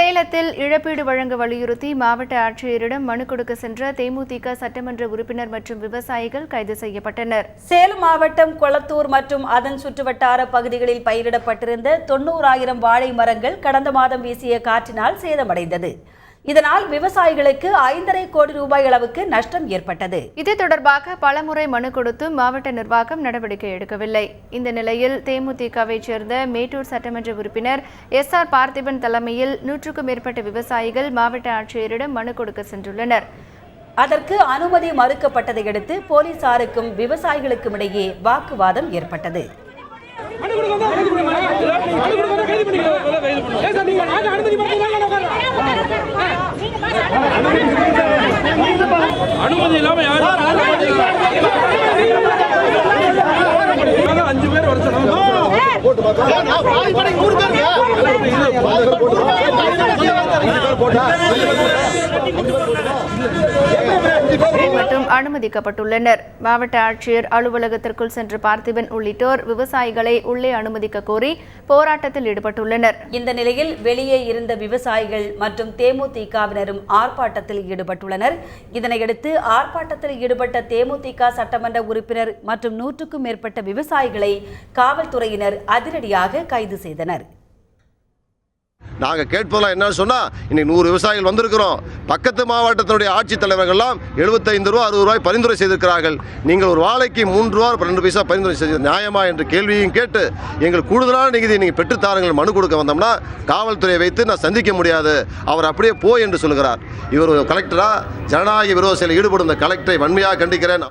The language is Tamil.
சேலத்தில் இழப்பீடு வழங்க வலியுறுத்தி மாவட்ட ஆட்சியரிடம் மனு கொடுக்க சென்ற தேமுதிக சட்டமன்ற உறுப்பினர் மற்றும் விவசாயிகள் கைது செய்யப்பட்டனர். சேலம் மாவட்டம் கொளத்தூர் மற்றும் அதன் சுற்றுவட்டார பகுதிகளில் பயிரிடப்பட்டிருந்த 90,000 வாழை மரங்கள் கடந்த மாதம் வீசிய காற்றினால் சேதமடைந்தது. இதனால் விவசாயிகளுக்கு 5.5 கோடி ரூபாய் அளவுக்கு நஷ்டம் ஏற்பட்டது. இது தொடர்பாக பலமுறை மனு கொடுத்தும் மாவட்ட நிர்வாகம் நடவடிக்கை எடுக்கவில்லை. இந்த நிலையில் தேமுதிகவை சேர்ந்த மேட்டூர் சட்டமன்ற உறுப்பினர் SR பார்த்திபன் தலைமையில் 100க்கும் மேற்பட்ட விவசாயிகள் மாவட்ட ஆட்சியரிடம் மனு கொடுக்க சென்றுள்ளனர். அதற்கு அனுமதி மறுக்கப்பட்டதை அடுத்து போலீசாருக்கும் விவசாயிகளுக்கும் இடையே வாக்குவாதம் ஏற்பட்டது. அனுமதி இல்லாம மட்டும் அனுமதிக்கப்பட்டுள்ளனர். மாவட்ட ஆட்சியர் அலுவலகத்திற்குள் சென்ற பார்த்திபன் உள்ளிட்டோர் விவசாயிகளை உள்ளே அனுமதிக்க கோரி போராட்டத்தில் ஈடுபட்டுள்ளனர். இந்த நிலையில் வெளியே இருந்த விவசாயிகள் மற்றும் தேமுதிகவினரும் ஆர்ப்பாட்டத்தில் ஈடுபட்டுள்ளனர். இதனையடுத்து ஆர்ப்பாட்டத்தில் ஈடுபட்ட தேமுதிக சட்டமன்ற உறுப்பினர் மற்றும் 100க்கும் மேற்பட்ட விவசாயிகளை காவல்துறையினர் அதிரடியாக கைது செய்தனர். நாங்கள் கேட்பதெல்லாம் என்ன சொன்னால், இன்னைக்கு 100 விவசாயிகள் வந்திருக்கிறோம். பக்கத்து மாவட்டத்தினுடைய ஆட்சித்தலைவர்கள்லாம் 75 ரூபா 60 ரூபாய் பரிந்துரை செய்திருக்கிறார்கள். நீங்கள் ஒரு வாழைக்கு 3 ரூபா 2 பைசா பரிந்துரை செய்து நியாயமா என்ற கேள்வியும் கேட்டு எங்கள் கூடுதலான நிதி நீங்கள் பெற்றுத்தாருங்கள் மனு கொடுக்க வந்தோம்னா காவல்துறையை வைத்து நான் சந்திக்க முடியாது, அவர் அப்படியே போய் என்று சொல்கிறார். இவர் கலெக்டரா? ஜனநாயக விரோத செயலில் ஈடுபடும் இந்த கலெக்டரை வன்மையாக கண்டிக்கிறேன்.